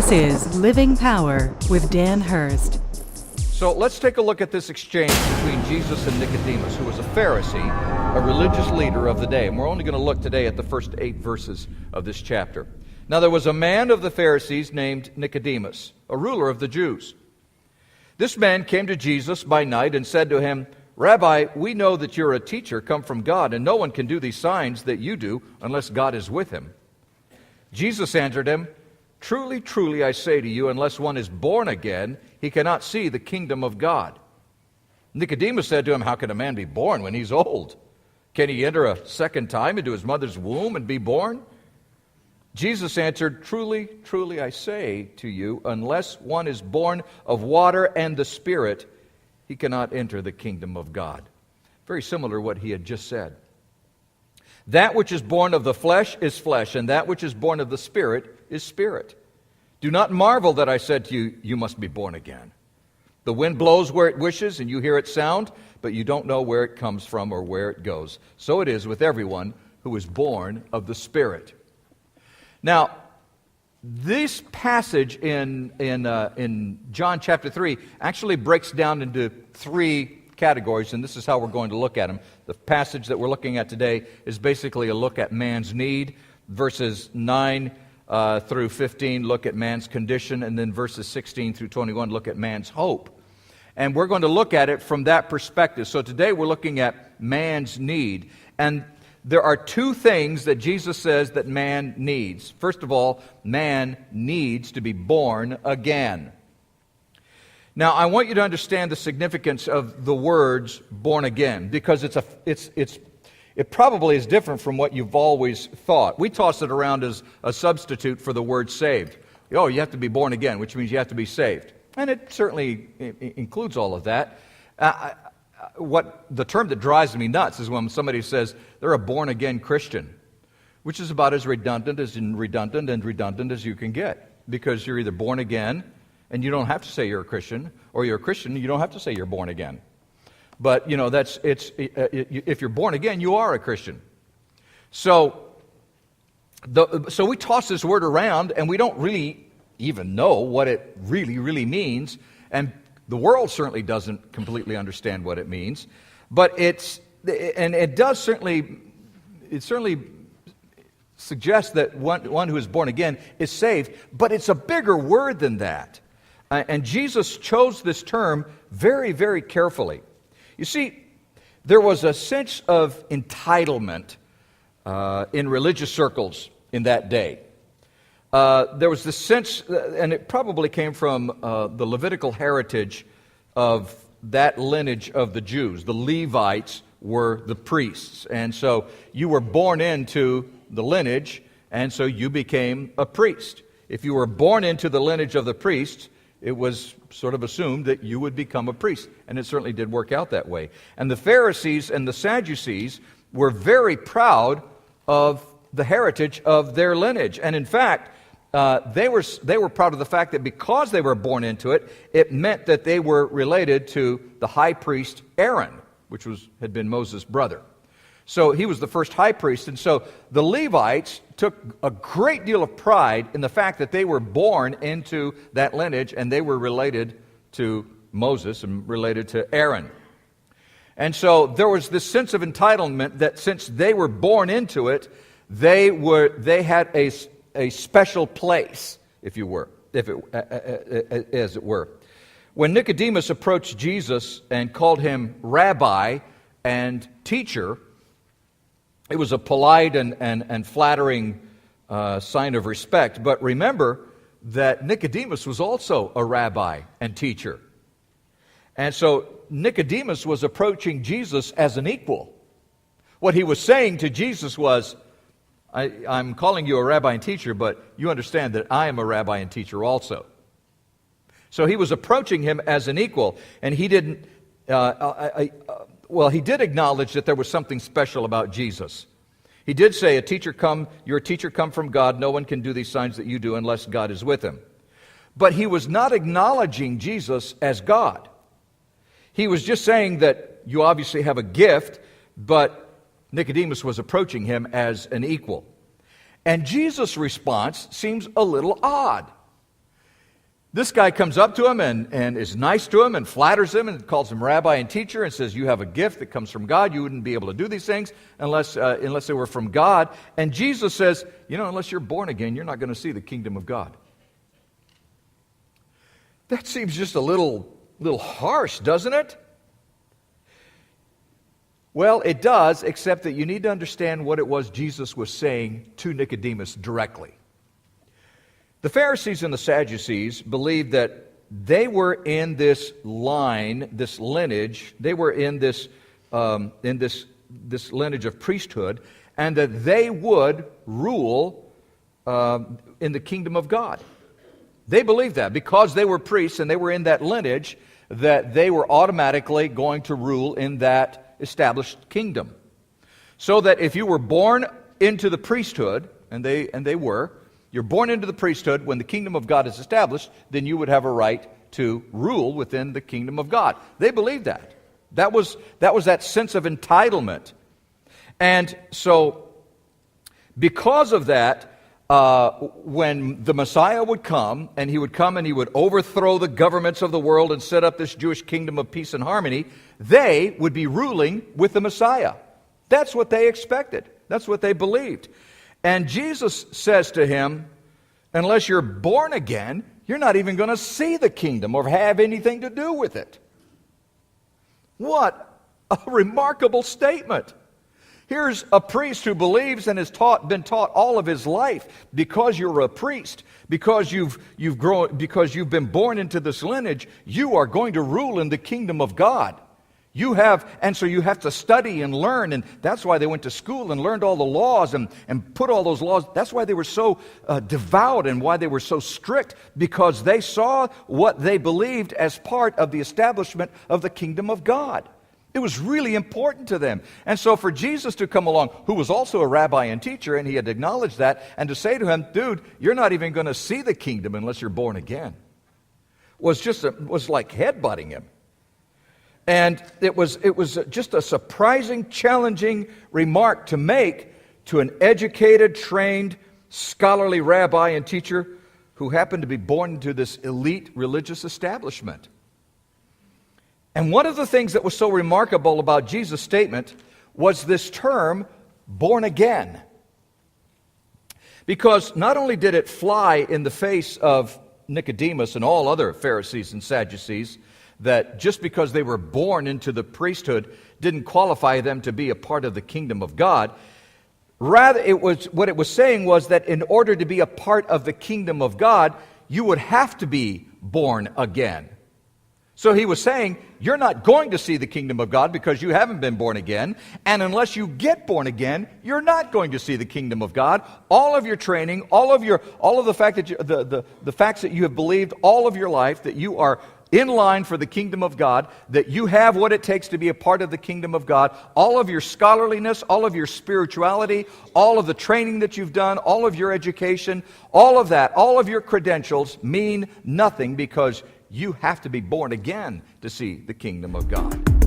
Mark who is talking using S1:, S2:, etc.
S1: This is Living Power with Dan Hurst.
S2: So let's take a look at this exchange between Jesus and Nicodemus, who was a Pharisee, a religious leader of the day. And we're only going to look today at the first 8 verses of this chapter. Now there was a man of the Pharisees named Nicodemus, a ruler of the Jews. This man came to Jesus by night and said to him, "Rabbi, we know that you're a teacher come from God, and no one can do these signs that you do unless God is with him." Jesus answered him, "Truly, truly, I say to you, unless one is born again, he cannot see the kingdom of God." Nicodemus said to him, "How can a man be born when he's old? Can he enter a second time into his mother's womb and be born?" Jesus answered, "Truly, truly, I say to you, unless one is born of water and the Spirit, he cannot enter the kingdom of God." Very similar to what he had just said. "That which is born of the flesh is flesh, and that which is born of the Spirit is spirit. Do not marvel that I said to you, you must be born again. The wind blows where it wishes, and you hear its sound, but you don't know where it comes from or where it goes. So it is with everyone who is born of the Spirit." Now, this passage in John chapter 3 actually breaks down into 3 categories, and this is how we're going to look at them. The passage that we're looking at today is basically a look at man's need. Verses 9 through 15 look at man's condition, and then verses 16 through 21 look at man's hope. And we're going to look at it from that perspective. So today we're looking at man's need. And there are 2 things that Jesus says that man needs. First of all, man needs to be born again. Now, I want you to understand the significance of the words "born again," because it probably is different from what you've always thought. We toss it around as a substitute for the word "saved." Oh, you have to be born again, which means you have to be saved. And it certainly includes all of that. The term that drives me nuts is when somebody says they're a born-again Christian, which is about as redundant and redundant as you can get, because you're either born again, and you don't have to say you're a Christian, or you're a Christian, and you don't have to say you're born again. But, if you're born again, you are a Christian. So we toss this word around, and we don't really even know what it really means, and the world certainly doesn't completely understand what it means. But it certainly suggests that one who is born again is saved, but it's a bigger word than that. And Jesus chose this term very, very carefully. You see, there was a sense of entitlement in religious circles in that day. There was this sense, and it probably came from the Levitical heritage of that lineage of the Jews. The Levites were the priests, and so you were born into the lineage, and so you became a priest. If you were born into the lineage of the priests, it was sort of assumed that you would become a priest, and it certainly did work out that way. And the Pharisees and the Sadducees were very proud of the heritage of their lineage, and in fact, they were proud of the fact that because they were born into it, it meant that they were related to the high priest Aaron, which had been Moses' brother. So he was the first high priest, and so the Levites took a great deal of pride in the fact that they were born into that lineage, and they were related to Moses and related to Aaron. And so there was this sense of entitlement that since they were born into it, they had a special place, as it were. When Nicodemus approached Jesus and called him rabbi and teacher, it was a polite and flattering sign of respect. But remember that Nicodemus was also a rabbi and teacher. And so Nicodemus was approaching Jesus as an equal. What he was saying to Jesus was, I'm calling you a rabbi and teacher, but you understand that I am a rabbi and teacher also. So he was approaching him as an equal, and he didn't. He did acknowledge that there was something special about Jesus. He did say, "You're a teacher come from God. No one can do these signs that you do unless God is with him." But he was not acknowledging Jesus as God. He was just saying that you obviously have a gift, but Nicodemus was approaching him as an equal. And Jesus' response seems a little odd. This guy comes up to him and is nice to him and flatters him and calls him rabbi and teacher and says, you have a gift that comes from God. You wouldn't be able to do these things unless they were from God. And Jesus says, unless you're born again, you're not going to see the kingdom of God. That seems just a little harsh, doesn't it? Well, it does, except that you need to understand what it was Jesus was saying to Nicodemus directly. The Pharisees and the Sadducees believed that they were in this line, this lineage. They were in this lineage of priesthood, and that they would rule in the kingdom of God. They believed that because they were priests and they were in that lineage, that they were automatically going to rule in that established kingdom. So that if you were born into the priesthood, and they were, you're born into the priesthood, when the kingdom of God is established, then you would have a right to rule within the kingdom of God. They believed that. That was that sense of entitlement. And so, because of that, when the Messiah would come and he would overthrow the governments of the world and set up this Jewish kingdom of peace and harmony, they would be ruling with the Messiah. That's what they expected. That's what they believed. And Jesus says to him, unless you're born again, you're not even going to see the kingdom or have anything to do with it. What a remarkable statement. Here's a priest who believes and has been taught all of his life, because you're a priest, because you've been born into this lineage, you are going to rule in the kingdom of God. So you have to study and learn, and that's why they went to school and learned all the laws and put all those laws. That's why they were so devout and why they were so strict, because they saw what they believed as part of the establishment of the kingdom of God. It was really important to them. And so for Jesus to come along, who was also a rabbi and teacher, and he had acknowledged that, and to say to him, dude, you're not even going to see the kingdom unless you're born again, was like headbutting him. And it was just a surprising, challenging remark to make to an educated, trained, scholarly rabbi and teacher who happened to be born into this elite religious establishment. And one of the things that was so remarkable about Jesus' statement was this term, born again. Because not only did it fly in the face of Nicodemus and all other Pharisees and Sadducees, that just because they were born into the priesthood didn't qualify them to be a part of the kingdom of God. Rather, what it was saying was that in order to be a part of the kingdom of God, you would have to be born again. So he was saying, you're not going to see the kingdom of God because you haven't been born again, and unless you get born again, you're not going to see the kingdom of God. All of your training, all of the fact that the facts that you have believed all of your life, that you are in line for the kingdom of God, that you have what it takes to be a part of the kingdom of God, all of your scholarliness, all of your spirituality, all of the training that you've done, all of your education, all of that, all of your credentials mean nothing, because you have to be born again to see the kingdom of God.